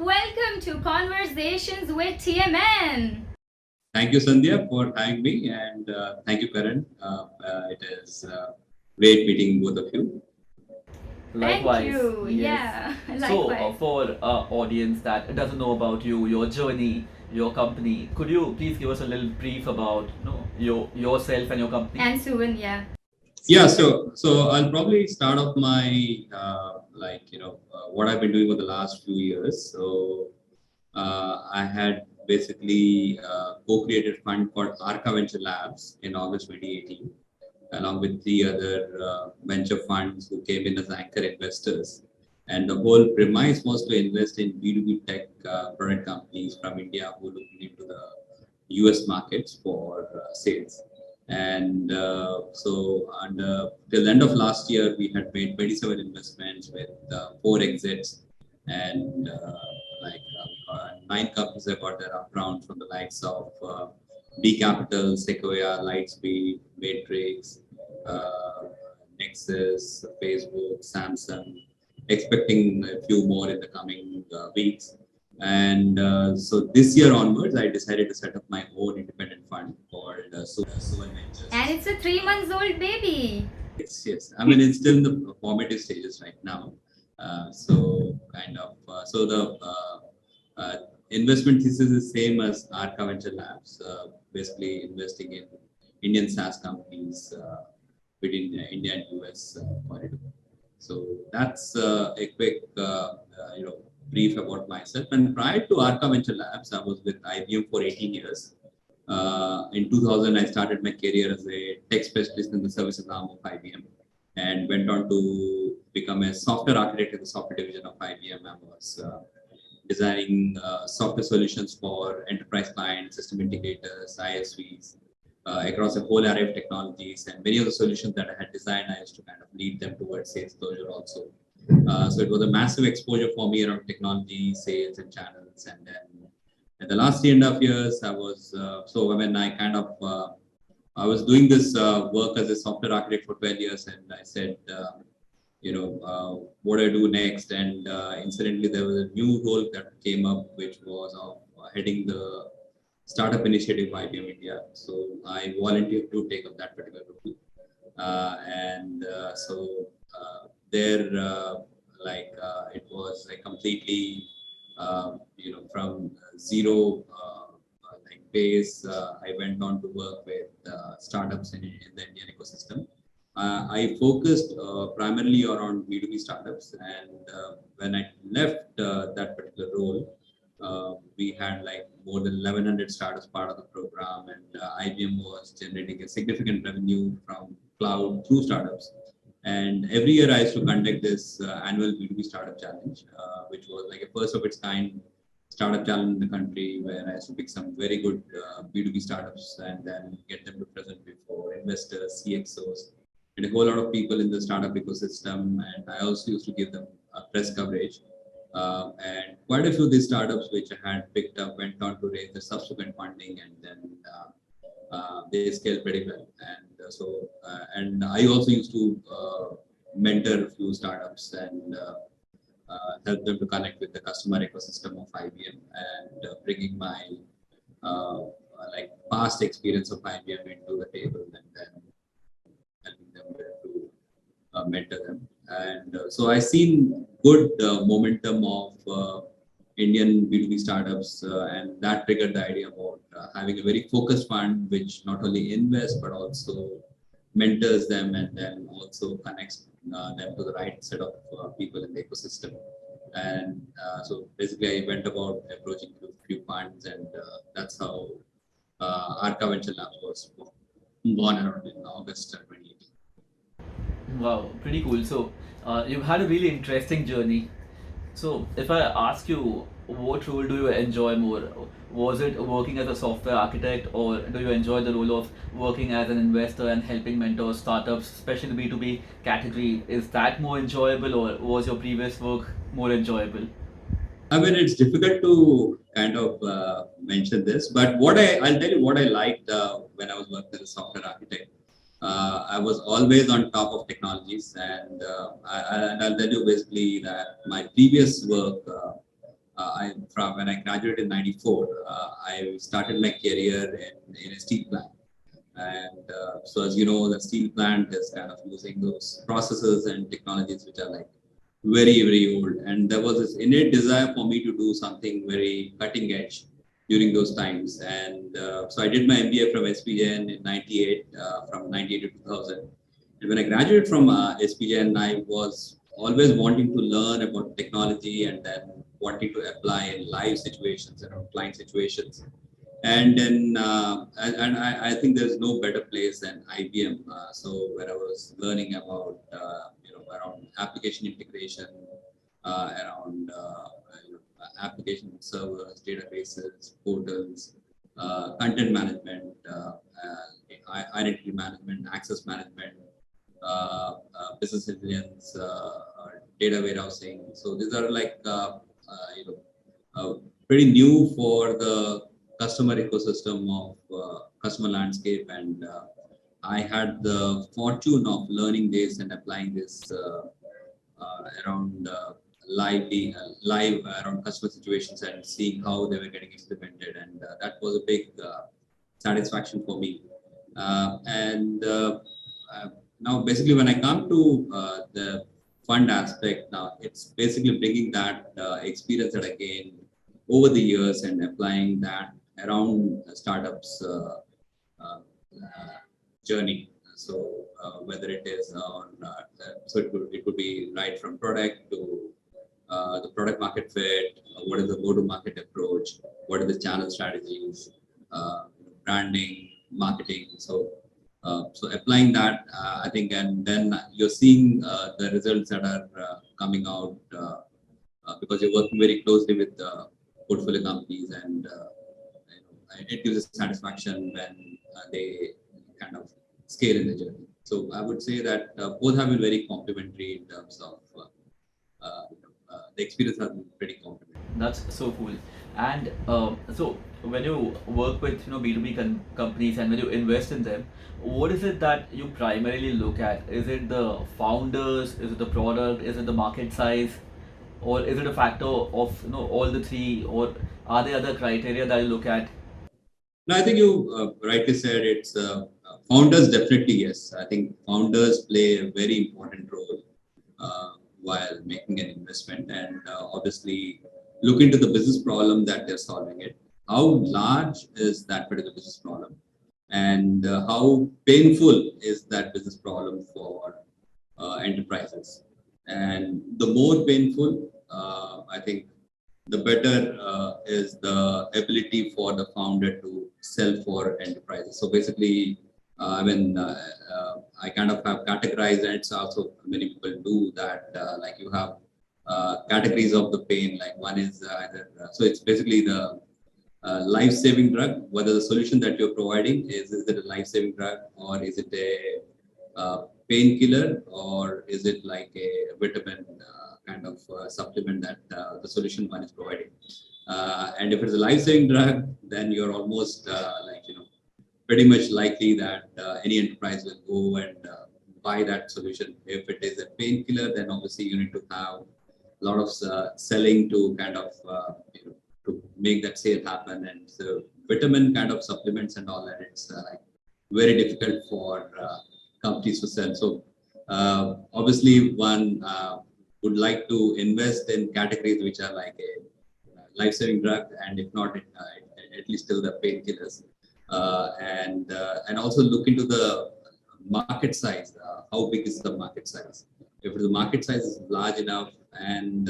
welcome to Conversations with TMN. Thank you, Sandhya, for having me, and thank you, Karan. It is great meeting both of you. Likewise. Thank you. Yes. Yeah, So, likewise. for our audience that doesn't know about you, your journey, your company, could you please give us a little brief about yourself and your company? And Suvan, yeah. Yeah, so I'll probably start off my what I've been doing for the last few years. So I had basically co-created a fund called Arka Venture Labs in August 2018, along with three other venture funds who came in as anchor investors. And the whole premise was to invest in B2B tech product companies from India who are looking into the US markets for sales. And till the end of last year, we had made 27 investments with 4 exits, and 9 companies that got their up round from the likes of B Capital, Sequoia, Lightspeed, Matrix, Nexus, Facebook, Samsung, expecting a few more in the coming weeks. And so this year onwards, I decided to set up my own independent fund called Suvan Ventures. And it's a 3 months old baby. Yes. I mean, it's still in the formative stages right now. So the investment thesis is same as Arka Venture Labs, basically investing in Indian SaaS companies within India and US corridor. So that's a quick brief about myself. And prior to Arka Venture Labs, I was with IBM for 18 years. In 2000, I started my career as a tech specialist in the services arm of IBM, and went on to become a software architect in the software division of IBM. I was designing software solutions for enterprise clients, system integrators, ISVs, across a whole array of technologies. And many of the solutions that I had designed, I used to kind of lead them towards sales closure also. So it was a massive exposure for me around technology, sales, and channels. And then in the last 3.5 years, I was I was doing this work as a software architect for 12 years, and I said, what do I do next? And incidentally, there was a new role that came up, which was heading the startup initiative by IBM India. So I volunteered to take up that particular role. It was like completely, from zero base. I went on to work with startups in the Indian ecosystem. I focused primarily around B2B startups, and when I left that particular role, we had like more than 1,100 startups part of the program, and IBM was generating a significant revenue from cloud through startups. And every year I used to conduct this annual B2B startup challenge, which was like a first of its kind startup challenge in the country, where I used to pick some very good B2B startups and then get them to present before investors, CXOs, and a whole lot of people in the startup ecosystem. And I also used to give them press coverage. And quite a few of these startups which I had picked up went on to raise the subsequent funding, and then they scaled pretty well. And I also used to mentor a few startups and help them to connect with the customer ecosystem of IBM, and bringing my past experience of IBM into the table, and then helping them to mentor them. And so I've seen good momentum of Indian B2B startups, and that triggered the idea about having a very focused fund, which not only invests but also mentors them, and then also connects them to the right set of people in the ecosystem. And so basically, I went about approaching a few funds, and that's how Arka Venture Labs was born around in August 2018. Wow, pretty cool. So, you've had a really interesting journey. So, if I ask you, what role do you enjoy more? Was it working as a software architect, or do you enjoy the role of working as an investor and helping mentor startups, especially the B2B category? Is that more enjoyable, or was your previous work more enjoyable? I mean, it's difficult to kind of mention this, but I'll tell you what I liked when I was working as a software architect. I was always on top of technologies, and I'll tell you basically that my previous work, from when I graduated in '94, I started my career in a steel plant. And so, as you know, the steel plant is kind of using those processes and technologies which are like very old. And there was this innate desire for me to do something very cutting edge during those times. And so I did my MBA from SPJN in '98, from '98 to 2000. And when I graduated from SPJN, I was always wanting to learn about technology and then wanting to apply in live situations, client situations. And then I think there's no better place than IBM. So where I was learning about around application integration, around application servers, databases, portals, content management, identity management, access management, business intelligence, data warehousing. So these are like pretty new for the customer ecosystem of customer landscape, and I had the fortune of learning this and applying this around live around customer situations and seeing how they were getting implemented, and that was a big satisfaction for me. Now, basically, when I come to the fund aspect, now it's basically bringing that experience that I gained over the years and applying that around startups journey. So whether it is on, so it could be right from product to the product market fit, what is the go-to-market approach, what are the channel strategies, branding, marketing. So applying that, I think, and then you're seeing the results that are coming out because you're working very closely with portfolio companies, and it gives us satisfaction when they kind of scale in the journey. So I would say that both have been very complementary in terms of the experience has been pretty complementary. That's so cool. And so when you work with B2B companies and when you invest in them, what is it that you primarily look at? Is it the founders? Is it the product? Is it the market size? Or is it a factor of all the three? Or are there other criteria that you look at? No, I think you rightly said it's founders, definitely yes. I think founders play a very important role while making an investment, and obviously look into the business problem that they're solving it. How large is that particular business problem, and how painful is that business problem for enterprises? And the more painful, I think the better is the ability for the founder to sell for enterprises. So basically, I kind of have categorized, and it's also many people do that. Like you have categories of the pain. Like one is either so it's basically the life-saving drug. Whether the solution that you're providing is it a life-saving drug, or is it a painkiller, or is it like a vitamin kind of supplement that the solution one is providing? And if it's a life-saving drug, then you're almost pretty much likely that any enterprise will go and buy that solution. If it is a painkiller, then obviously you need to have a lot of selling to kind of to make that sale happen. And so vitamin kind of supplements and all that, it's like very difficult for companies to sell. So obviously one would like to invest in categories which are like a life-saving drug, and if not, at least still the painkillers. And also look into the market size. How big is the market size? If the market size is large enough and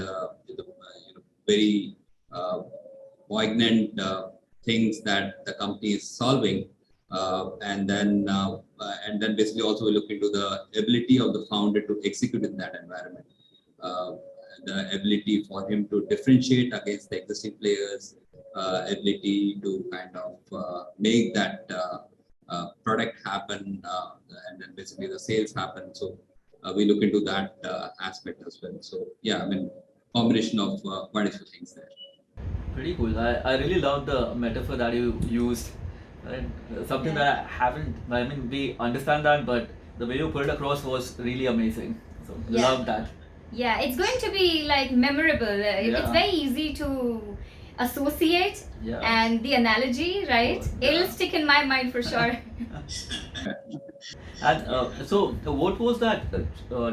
very poignant things that the company is solving, and then basically also we look into the ability of the founder to execute in that environment, the ability for him to differentiate against the existing players, ability to kind of make that product happen, and then basically the sales happen. So we look into that aspect as well. So yeah, combination of quite a few things there. Pretty cool. I really love the metaphor that you used. Right? Something that I haven't, we understand that, but the way you put it across was really amazing. So love that. Yeah, it's going to be like memorable. It's Yeah. very easy to associate, Yeah. and the analogy, right? Yeah. It'll stick in my mind for sure. And so, what was that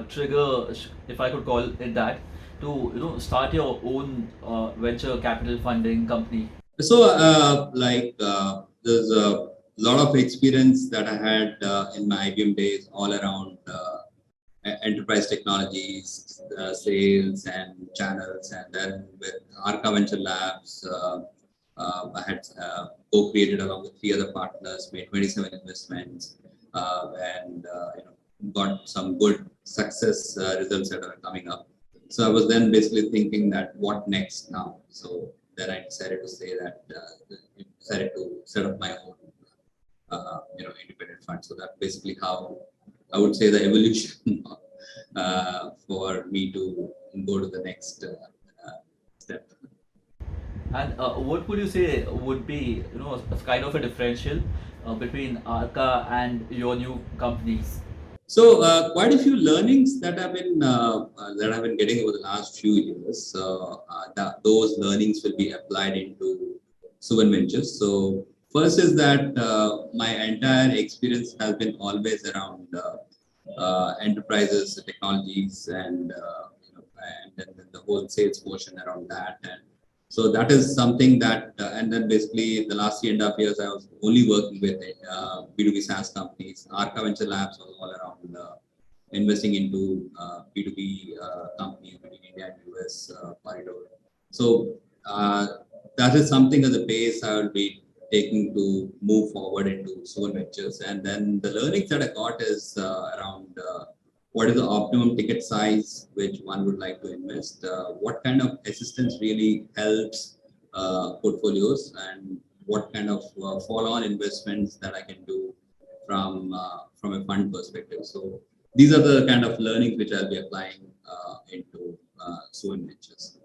trigger, if I could call it that, to start your own venture capital funding company? So, there's a lot of experience that I had in my IBM days all around enterprise technologies, sales and channels. And then with Arka Venture Labs, I had co-created along with 3 other partners, made 27 investments, and got some good success results that are coming up. So I was then basically thinking that what next now? So then I decided to say that decided to set up my own independent fund. So that's basically how I would say the evolution for me to go to the next step. And what would you say would be, a kind of a differential between Arca and your new companies? So quite a few learnings that I've been getting over the last few years. Those learnings will be applied into Suvan Ventures. So first is that my entire experience has been always around enterprises, technologies, and then the whole sales portion around that. And so that is something that, and then basically the last 3.5 years, I was only working with B2B SaaS companies. Arka Venture Labs was all around investing into B2B companies between India and US corridor. So that is something as a base I will be taking to move forward into Suvan Ventures. And then the learnings that I got is around what is the optimum ticket size which one would like to invest, what kind of assistance really helps portfolios, and what kind of follow-on investments that I can do from a fund perspective. So these are the kind of learnings which I'll be applying into Suvan Ventures.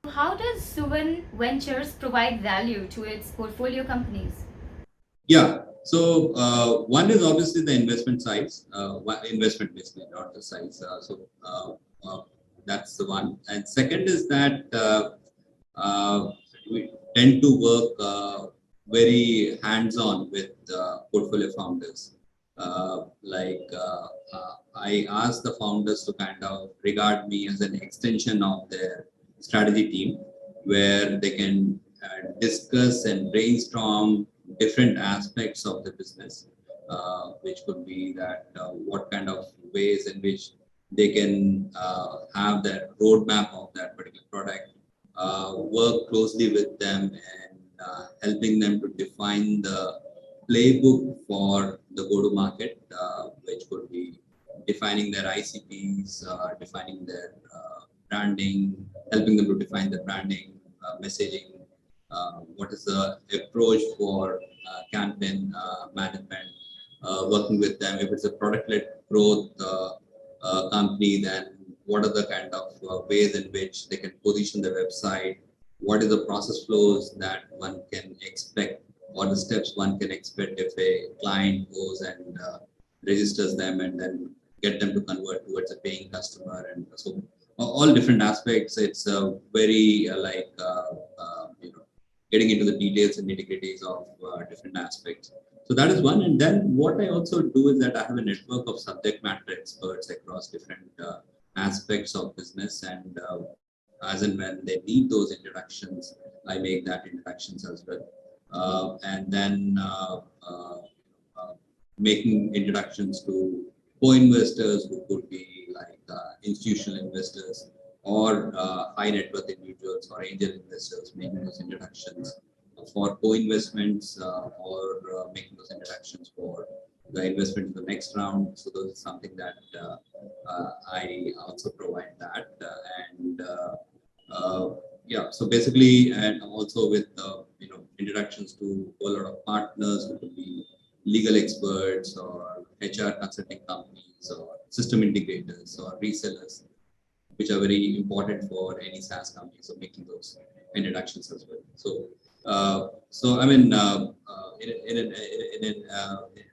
How does Suvan Ventures provide value to its portfolio companies? Yeah. So one is obviously the investment size, investment basically, not the size. That's the one. And second is that we tend to work very hands-on with portfolio founders. I ask the founders to kind of regard me as an extension of their strategy team, where they can discuss and brainstorm different aspects of the business, which could be that what kind of ways in which they can have that roadmap of that particular product, work closely with them and helping them to define the playbook for the go-to-market, which could be defining their ICPs, defining their branding, helping them to define the branding, messaging, what is the approach for campaign management, working with them. If it's a product-led growth company, then what are the kind of ways in which they can position the website? What is the process flows that one can expect, or the steps one can expect if a client goes and registers them and then get them to convert towards a paying customer? And so all different aspects. It's very getting into the details and nitty-gritties of different aspects. So that is one. And then what I also do is that I have a network of subject matter experts across different aspects of business. And as and when they need those introductions, I make that introductions as well. And then making introductions to co-investors who could be like institutional investors or high net worth individuals or angel investors, making those introductions for co-investments or making those introductions for the investment in the next round. So those is something that I also provide that. So basically, and also with introductions to a lot of partners who could be legal experts or HR consulting companies or system integrators or resellers, which are very important for any SaaS company. So making those introductions as well.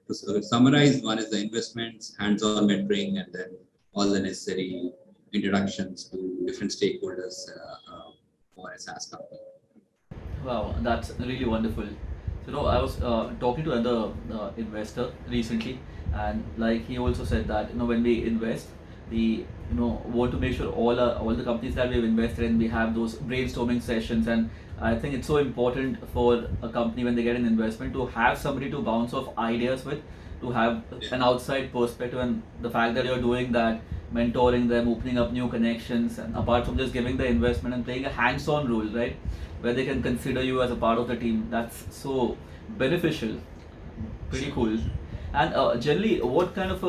To summarize, one is the investments, hands-on mentoring, and then all the necessary introductions to different stakeholders for a SaaS company. Wow, that's really wonderful. So, I was talking to another investor recently, and like he also said that when we invest, we want to make sure all the companies that we've invested in, we have those brainstorming sessions, and I think it's so important for a company when they get an investment to have somebody to bounce off ideas with, to have an outside perspective, and the fact that you're doing that, mentoring them, opening up new connections, and apart from just giving the investment and playing a hands-on role, right? Where they can consider you as a part of the team. That's so beneficial. Pretty cool. And generally, what kind of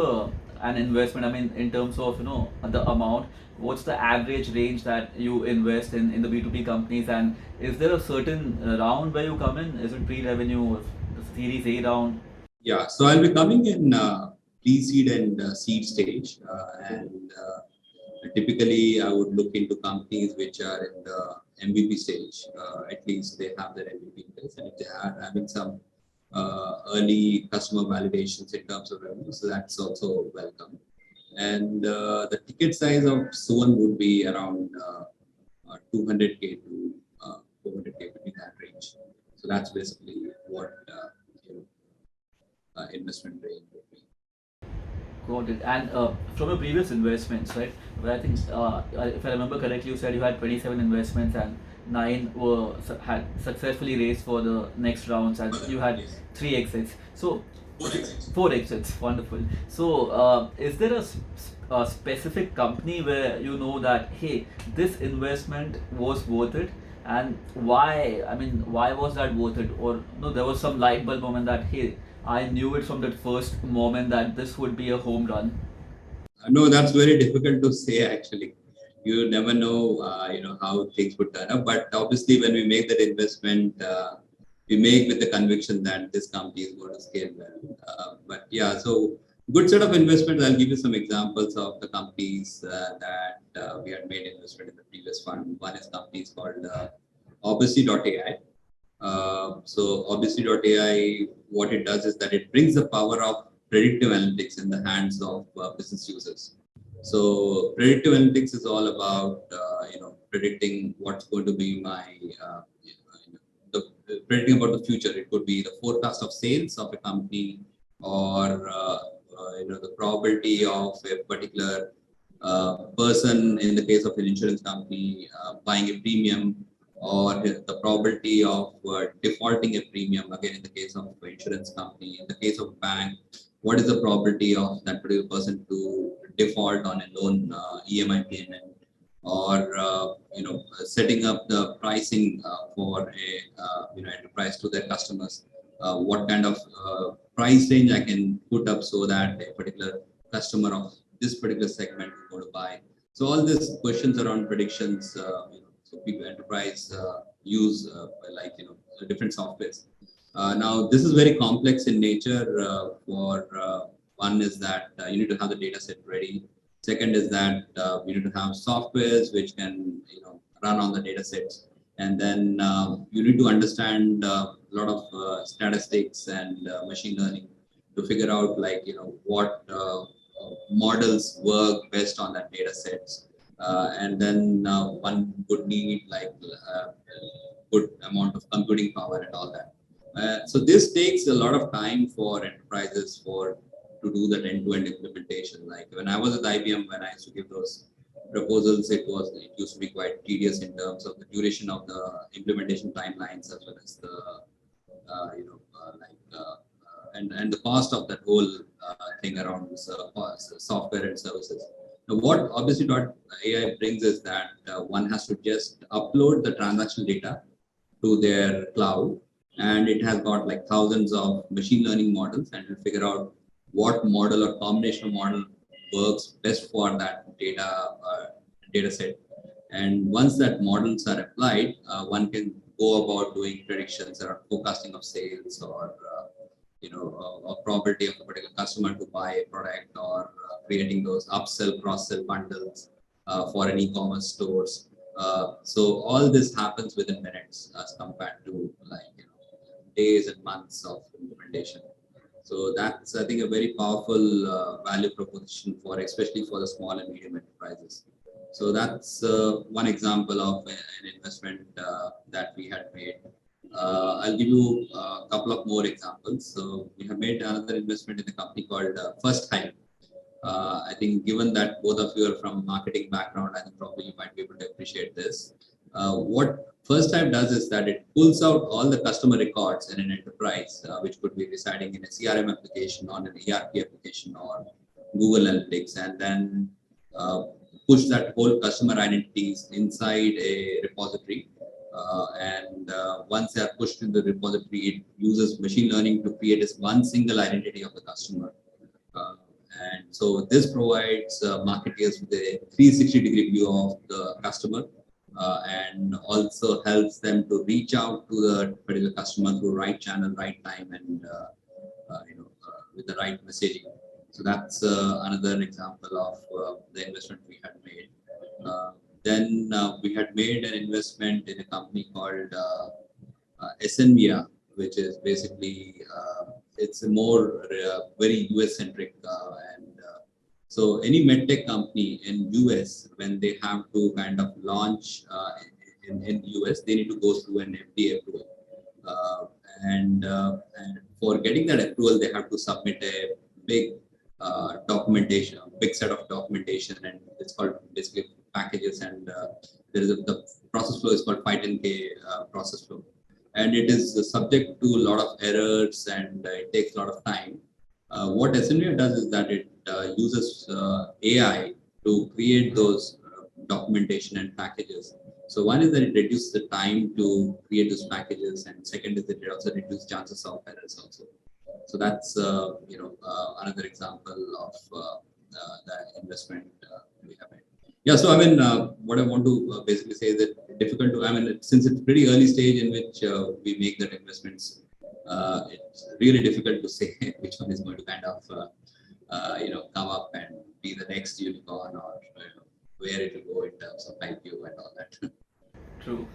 an investment? I mean, in terms of the amount, what's the average range that you invest in the B2B companies? And is there a certain round where you come in? Is it pre-revenue or the Series A round? Yeah, so I'll be coming in pre-seed and seed stage, and typically I would look into companies which are in the MVP stage. At least they have their MVP in place, and if they are having some early customer validations in terms of revenue, so that's also welcome. And the ticket size of Suvan would be around 200K to 400K, between that range. So that's basically what investment range would be. Got it. And from your previous investments, right, where I think, if I remember correctly, you said you had 27 investments and 9 had successfully raised for the next rounds, and you had 3 exits. So 4 exits, wonderful. So is there a specific company where you know that, hey, this investment was worth it, and why? I mean, why was that worth it? Or no, there was some light bulb moment that, hey, I knew it from that first moment that this would be a home run. No, that's very difficult to say actually. You never know, how things would turn up. But obviously, when we make that investment, we make with the conviction that this company is going to scale well. But yeah, so good set of investments. I'll give you some examples of the companies that we had made investment in the previous fund. One is companies called Obviously.ai. So Obviously.ai, what it does is that it brings the power of predictive analytics in the hands of business users. So predictive analytics is all about predicting what's going to be predicting about the future. It could be the forecast of sales of a company, or the probability of a particular person in the case of an insurance company buying a premium, or the probability of defaulting a premium, again in the case of insurance company. In the case of bank, what is the probability of that particular person to default on a loan EMI payment, or setting up the pricing for a enterprise to their customers. What kind of price range I can put up so that a particular customer of this particular segment is going to buy. So all these questions around predictions, so people enterprise use different softwares. Now this is very complex in nature. One is that you need to have the data set ready. Second is that you need to have softwares which can run on the data sets, and then you need to understand a lot of statistics and machine learning to figure out what models work best on that data sets. And then one would need good amount of computing power and all that. So this takes a lot of time for enterprises to do that end-to-end implementation. Like when I was at IBM, when I used to give those proposals, it used to be quite tedious in terms of the duration of the implementation timelines, as well as the and the cost of that whole thing around software and services. Now, what Obviously.ai brings is that one has to just upload the transactional data to their cloud, and it has got thousands of machine learning models, and will figure out what model or combination of model works best for that data set. And once that models are applied, one can go about doing predictions or forecasting of sales, or a probability of a particular customer to buy a product, or creating those upsell, cross-sell bundles for an e-commerce stores. So all this happens within minutes as compared to days and months of implementation. So that's, I think, a very powerful value proposition especially for the small and medium enterprises. So that's one example of an investment that we had made. I'll give you a couple of more examples. So we have made another investment in a company called Firsthive. I think given that both of you are from marketing background, I think probably you might be able to appreciate this. What Firsthive does is that it pulls out all the customer records in an enterprise, which could be residing in a CRM application, on an ERP application, or Google Analytics, and then push that whole customer identities inside a repository. And once they are pushed in the repository, it uses machine learning to create this one single identity of the customer. And so this provides marketers with a 360-degree view of the customer, and also helps them to reach out to the particular customer through right channel, right time, and with the right messaging. So that's another example of the investment we had made. Then we had made an investment in a company called Essenvia, which is basically it's a more very US centric, and so any medtech company in US, when they have to kind of launch in US, they need to go through an FDA approval, and for getting that approval, they have to submit a big documentation, a big set of documentation, and it's called basically packages, and there is the process flow is called 510K process flow. And it is subject to a lot of errors, and it takes a lot of time. What Essenvia does is that it uses AI to create those documentation and packages. So one is that it reduces the time to create those packages, and second is that it also reduces chances of errors also. So that's another example of the investment we have made. Yeah, so I mean, what I want to basically say is that difficult to, I mean, since it's pretty early stage in which we make that investments, it's really difficult to say which one is going to kind of, come up and be the next unicorn, or where it will go in terms of IPO and all that. True.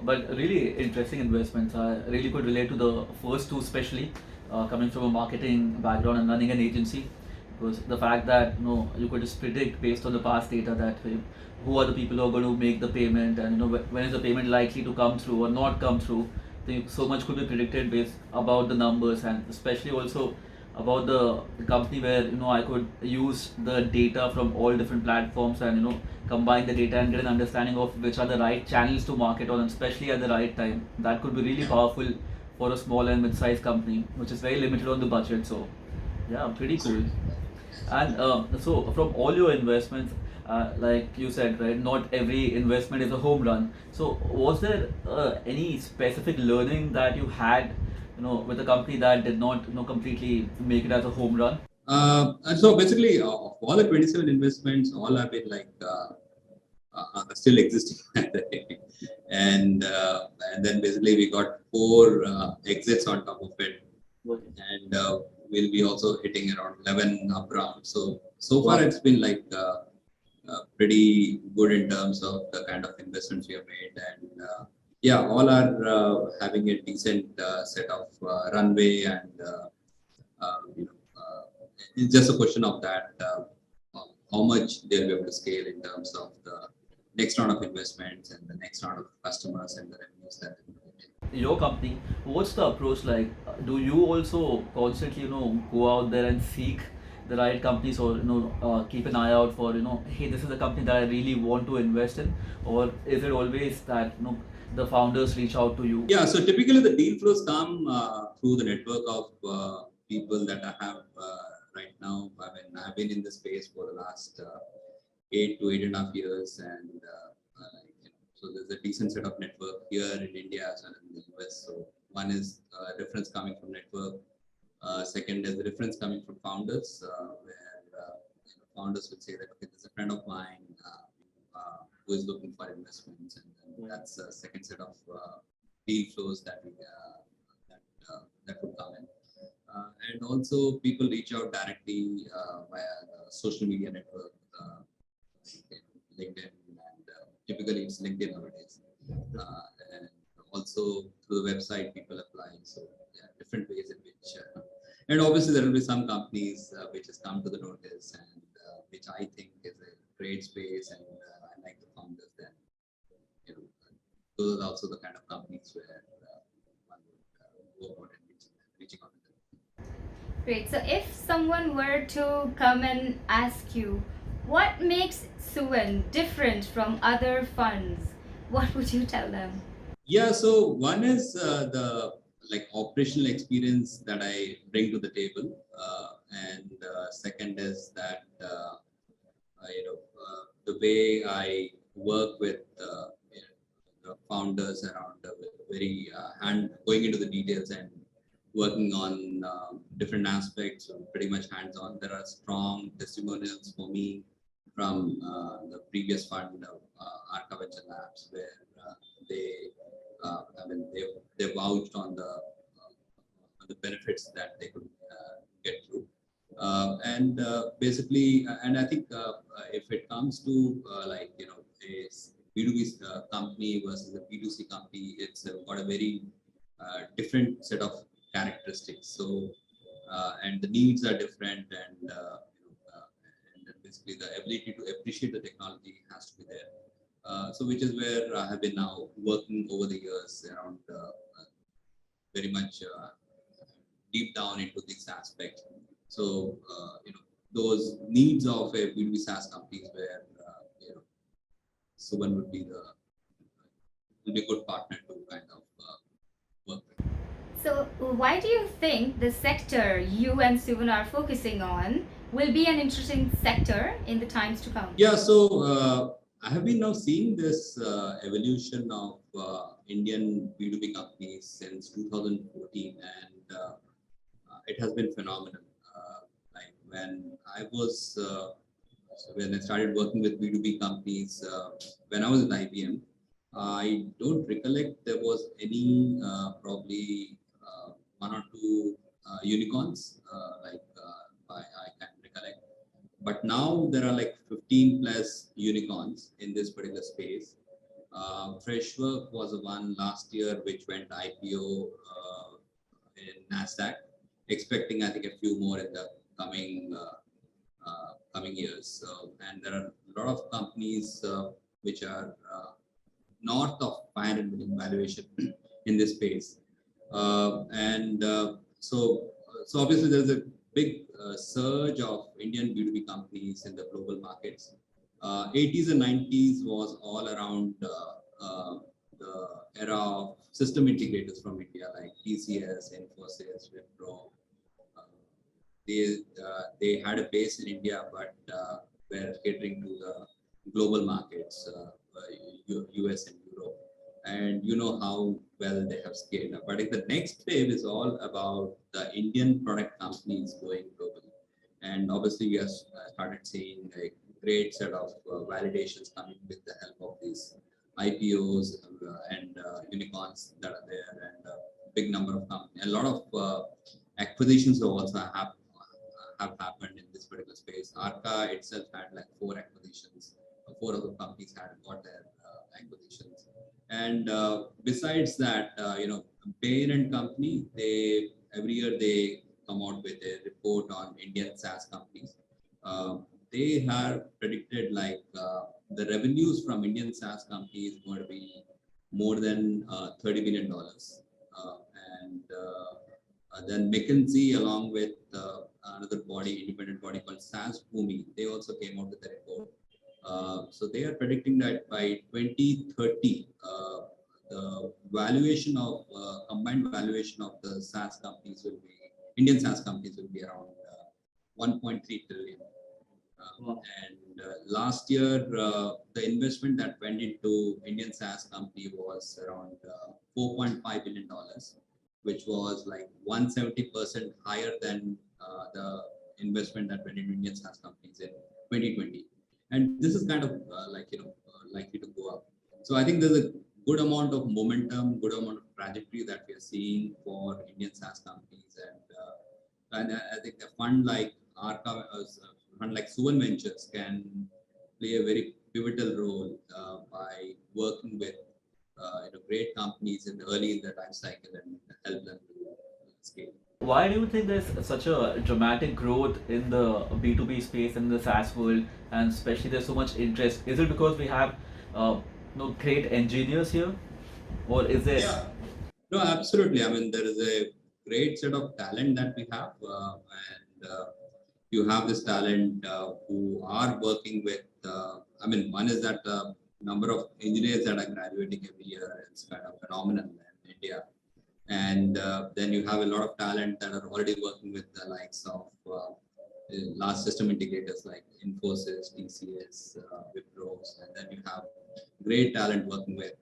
But really interesting investments. I really could relate to the first two, especially coming from a marketing background and running an agency. Because the fact that you could just predict based on the past data that who are the people who are going to make the payment, and when is the payment likely to come through or not come through. I think so much could be predicted based about the numbers, and especially also about the company where I could use the data from all different platforms and combine the data and get an understanding of which are the right channels to market on, and especially at the right time. That could be really powerful for a small and mid-sized company, which is very limited on the budget. So yeah, pretty cool. And so from all your investments, like you said, right, not every investment is a home run. So was there any specific learning that you had, with a company that did not, completely make it as a home run? And so basically, of all the 27 investments, all have been like are still existing, and then basically we got 4 exits on top of it, and we'll be also hitting around 11 up rounds. So far it's been like pretty good in terms of the kind of investments we have made, and yeah, all are having a decent set of runway, and it's just a question of that how much they'll be able to scale in terms of the next round of investments and the next round of customers and the revenues that they will get. Your company, what's the approach like? Do you also constantly, go out there and seek the right companies, or keep an eye out for, hey, this is a company that I really want to invest in, or is it always that the founders reach out to you? Yeah, so typically the deal flows come through the network of people that I have right now. I mean, I've been in this space for the last 8 to 8.5 years, and so there's a decent set of network here in India as well as in the US. So one is reference coming from network. Second is the reference coming from founders, where founders would say that, okay, there's a friend of mine who is looking for investments, and then that's a second set of deal flows that would come in. And also people reach out directly via the social media network, LinkedIn, and typically it's LinkedIn nowadays. And also through the website people apply. So yeah, different ways in which, and obviously there will be some companies which has come to the notice, and which I think is a great space, and those are also the kind of companies where one would go out and reaching out to them. Great. So if someone were to come and ask you, what makes Suvan different from other funds, what would you tell them? Yeah, so one is the operational experience that I bring to the table, and second is that the way I work with the founders around very hand going into the details and working on different aspects, pretty much hands-on. There are strong testimonials for me from the previous fund, Arka Venture Labs, where they, they vouched on the benefits that they could get through. And basically, and I think if it comes to a B2B company versus a B2C company, it's got a very different set of characteristics. So, and the needs are different, and basically the ability to appreciate the technology has to be there. So, which is where I have been now working over the years around very much deep down into this aspect. So, those needs of a B2B SaaS companies where Suvan would be a good partner to kind of work with. So why do you think the sector you and Suvan are focusing on will be an interesting sector in the times to come? Yeah, so I have been now seeing this evolution of Indian B2B companies since 2014, and it has been phenomenal. Like when I was when I started working with B2B companies, when I was at IBM, I don't recollect there was any probably one or two unicorns I can recollect. But now there are like 15 plus unicorns in this particular space. Freshwork was the one last year which went IPO in NASDAQ, expecting I think a few more in the coming years. And there are a lot of companies which are north of 500 million valuation in this space. So obviously there's a big surge of Indian B2B companies in the global markets. 80s and 90s was all around the era of system integrators from India like TCS, Infosys, Wipro. They had a base in India, but were catering to the global markets, US and Europe. And you know how well they have scaled up. But the next wave is all about the Indian product companies going global. And obviously, we have started seeing a great set of validations coming with the help of these IPOs and unicorns that are there, and a big number of companies. A lot of acquisitions also have happened in this particular space. Arka itself had like 4 acquisitions. 4 of the companies had got their acquisitions. And besides that, Bain and company, every year they come out with a report on Indian SaaS companies. They have predicted like the revenues from Indian SaaS companies is going to be more than $30 billion. And then McKinsey, along with another body, independent body called SaaS Bhumi, they also came out with a report. So they are predicting that by 2030, the valuation of combined valuation of the SaaS companies will be Indian SaaS companies will be around 1.3 trillion. And last year, the investment that went into Indian SaaS company was around $4.5 billion, which was like 170% higher than the investment that went into Indian SaaS companies in 2020. And this is kind of likely to go up. So I think there's a good amount of momentum, good amount of trajectory that we are seeing for Indian SaaS companies, and I think a fund like Arka, a fund like Suvan Ventures can play a very pivotal role by working with great companies early in the life cycle and help them to scale. Why do you think there's such a dramatic growth in the B2B space and the SaaS world, and especially there's so much interest? Is it because we have great engineers here? or is there? Yeah. No, absolutely. I mean, there is a great set of talent that we have, and you have this talent who are working with. I mean, one is that number of engineers that are graduating every year is kind of phenomenal in India, and then you have a lot of talent that are already working with the likes of large system integrators like Infosys, TCS, Wipros, and then you have great talent working with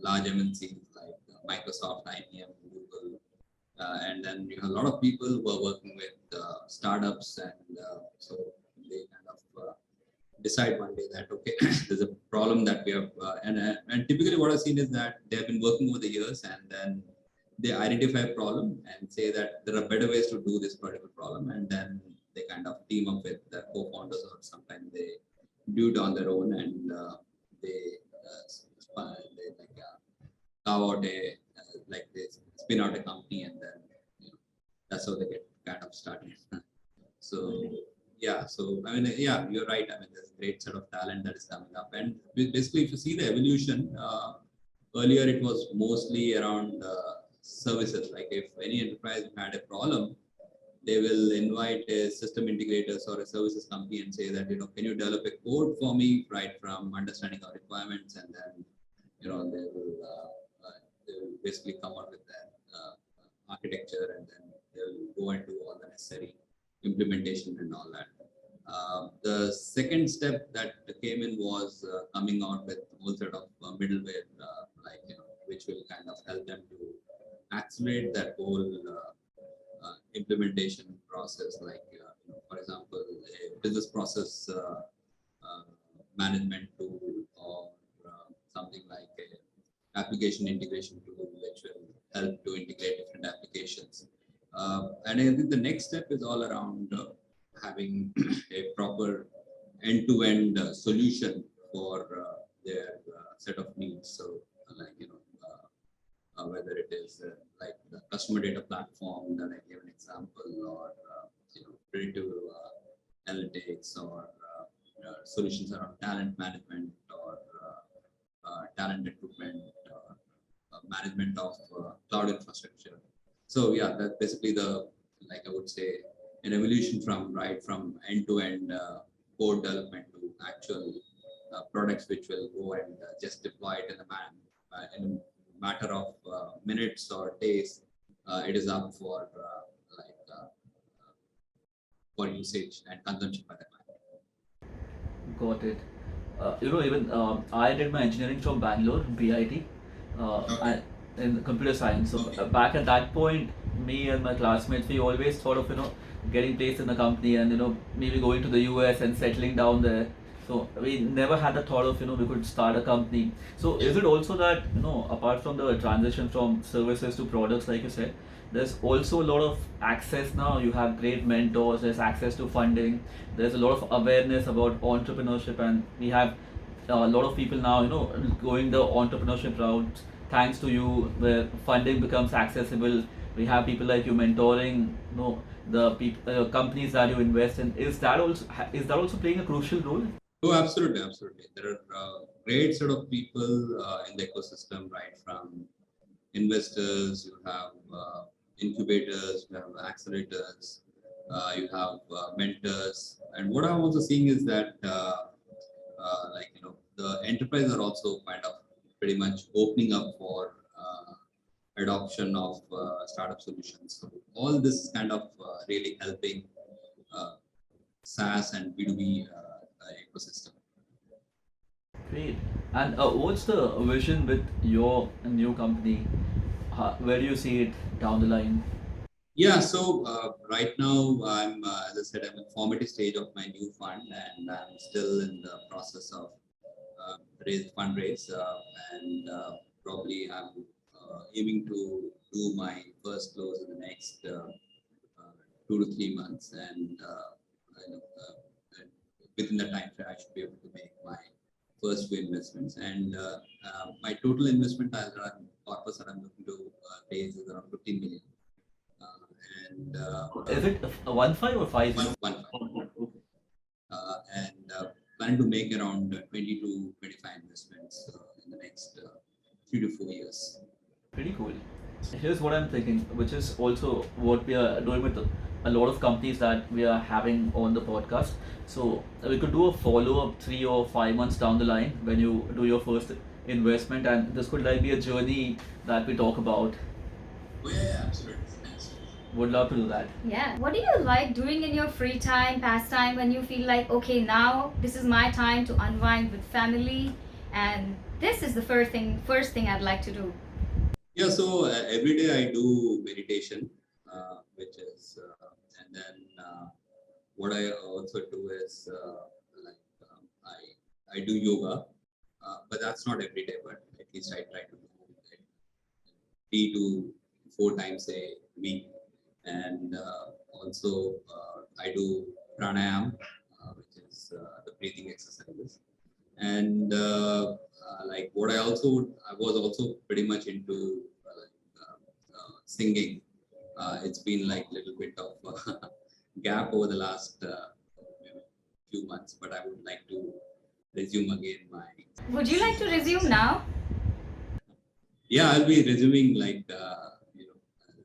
large MNCs like Microsoft, IBM, Google, and then you have a lot of people who are working with startups, and so they kind of decide one day that okay, there's a problem that we have, and typically what I've seen is that they have been working over the years, and then they identify a problem and say that there are better ways to do this particular problem, and then they kind of team up with the co-founders, or sometimes they do it on their own, and they carve out a like they spin out a company, and then that's how they get kind of started. So yeah, so I mean, yeah, you're right. I mean, there's a great set of talent that is coming up, and basically, if you see the evolution, earlier it was mostly around services. Like if any enterprise had a problem, they will invite a system integrators or a services company and say that, can you develop a code for me, right from understanding our requirements, and then, they will basically come up with that architecture, and then they'll go and do all the necessary implementation and all that. The second step that came in was coming out with a whole set of middleware, which will kind of help them to accelerate that whole implementation process. Like, for example, a business process management tool, or something like a application integration tool, which will help to integrate different applications. And I think the next step is all around having a proper end-to-end solution for their set of needs. So, whether it is like the customer data platform that I gave an example, or predictive analytics, or solutions around talent management, or talent recruitment, management of cloud infrastructure. So yeah, that's basically I would say, an evolution from end-to-end code development to actual products which will go and just deploy it in a matter of minutes or days. It is up for for usage and consumption by the client. Got it. Even I did my engineering from Bangalore, BIT, Okay. in computer science. So back at that point, me and my classmates, we always thought of getting placed in the company, and maybe going to the US and settling down there. So we never had the thought of we could start a company. So is it also that apart from the transition from services to products, like you said, there's also a lot of access now. You have great mentors, there's access to funding, there's a lot of awareness about entrepreneurship, and we have a lot of people now going the entrepreneurship route thanks to you, where funding becomes accessible. We have people like you mentoring the companies that you invest in. Is that also playing a crucial role? Oh, absolutely, absolutely. There are great set of people in the ecosystem, right from investors, you have incubators, you have accelerators, you have mentors. And what I'm also seeing is that the enterprises are also kind of pretty much opening up for adoption of startup solutions. So all this is kind of really helping SaaS and B2B ecosystem. Great. And what's the vision with your new company? Where do you see it down the line? Yeah, so right now I'm, as I said, I'm in formative stage of my new fund, and I'm still in the process of fundraise, and probably I'm aiming to do my first close in the next 2 to 3 months, and within the time frame I should be able to make my first few investments. And my total investment around Corpus that I'm looking to raise is around 15 million. Is it 1.5 or 5? 1.5. And planning to make around 20 to 25 investments in the next 3 to 4 years. Pretty cool. Here's what I'm thinking, which is also what we are doing with a lot of companies that we are having on the podcast. So we could do a follow-up 3 or 5 months down the line when you do your first investment, and this could like be a journey that we talk about. Oh, yeah, absolutely. Would love to do that. Yeah. What do you like doing in your free time, pastime, when you feel like, okay, now this is my time to unwind with family, and this is the first thing I'd like to do? Yeah, so every day I do meditation, which is, and then what I also do is like I do yoga, but that's not every day, but at least I try to do it 3 to 4 times a week. And also I do pranayam, which is the breathing exercises. And like what I was also pretty much into singing. It's been like a little bit of gap over the last few months, but I would like to resume again my. Would you like to resume now? Yeah, I'll be resuming like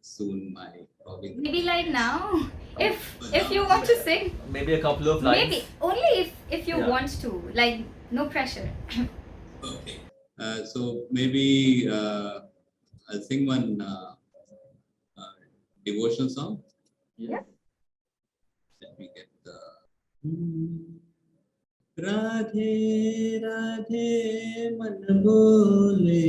soon. My probably. Maybe like now, if you want to sing. Maybe a couple of lines. Maybe only if you Yeah. want to. Like no pressure. Okay. So maybe I'll sing one devotional song. Yeah. Let me get the. Radhe Radhe man bole,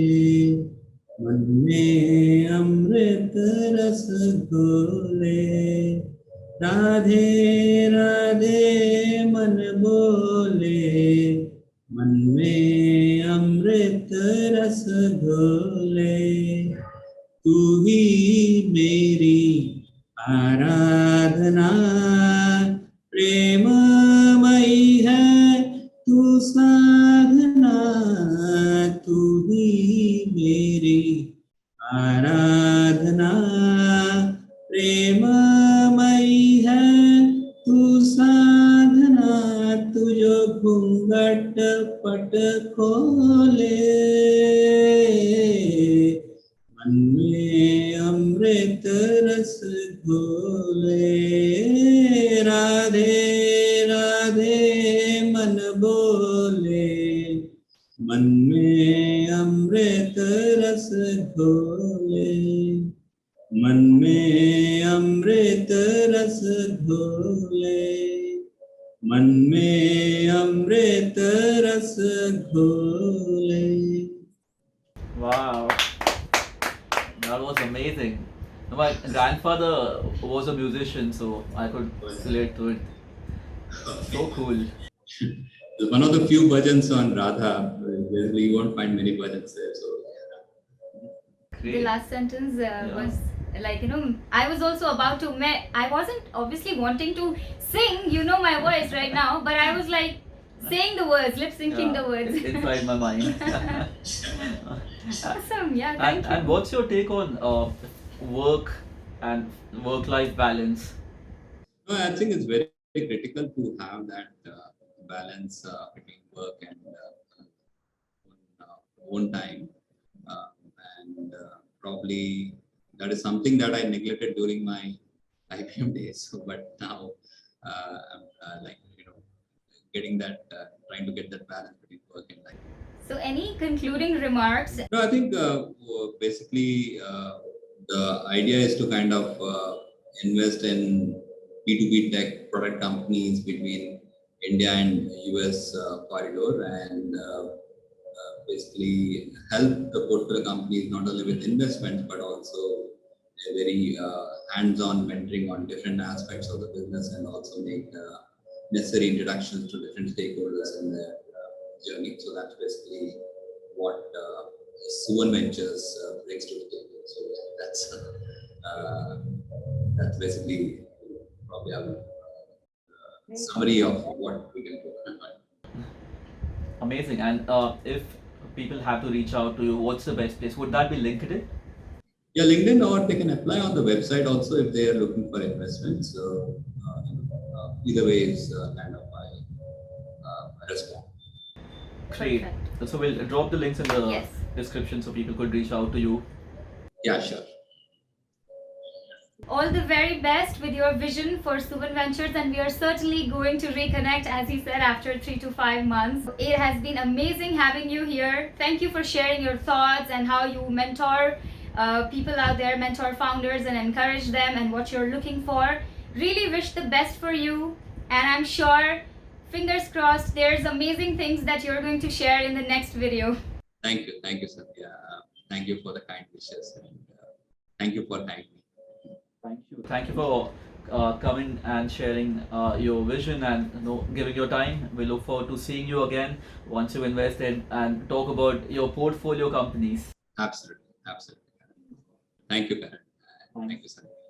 मन में अमृत रस घोले. राधे राधे मन बोले, मन में अमृत रस घोले. तू ही मेरी आराधना, प्रेममयी है तू साधना. तू ही मेरी आराधना, प्रेममयी है तू साधना. तू जो घूंघट पट खोले, मन में अमृत रस घोले. राधे राधे मन बोले, मन में अमृत रस घोले. मन में अमृत रस घोले, मन में अमृत रस घोले. Wow, that was amazing. My grandfather was a musician, so I could relate to it. So cool. One of the few bhajans on Radha. Basically, you won't find many bhajans there. So, The Great. last sentence was like, I was also about to. I wasn't obviously wanting to sing, my voice right now, but I was like saying the words, lip syncing the words. It's inside my mind. Awesome, yeah, thank And you. what's your take on work and work-life balance? no, I think it's very, very critical to have that balance between work and own time. And probably that is something that I neglected during my IBM days. So, but now I'm getting that, trying to get that balance between work and life. So, any concluding remarks? No, I think basically the idea is to kind of invest in B2B tech product companies between India and US corridor, and basically help the portfolio companies not only with investments but also a very hands-on mentoring on different aspects of the business, and also make necessary introductions to different stakeholders in their journey. So that's basically what Suvan Ventures brings to the table. So yeah, that's basically probably a summary of what we can do. Amazing. And if people have to reach out to you, what's the best place? Would that be LinkedIn? Yeah, LinkedIn, or they can apply on the website also if they are looking for investments. So either way is kind of my response. Great. Perfect. So we'll drop the links in the Yes. description so people could reach out to you. Yeah, sure. All the very best with your vision for Suvan Ventures, and we are certainly going to reconnect, as he said, after 3 to 5 months. It has been amazing having you here. Thank you for sharing your thoughts and how you mentor people out there, mentor founders and encourage them, and what you're looking for. Really wish the best for you, and I'm sure, fingers crossed, there's amazing things that you're going to share in the next video. Thank you, Sandhya. Thank you for the kind wishes, and thank you for having me. Thank you for coming and sharing your vision and giving your time. We look forward to seeing you again once you've invested and talk about your portfolio companies. Absolutely. Thank you, Karan. Thank you, Sandhya.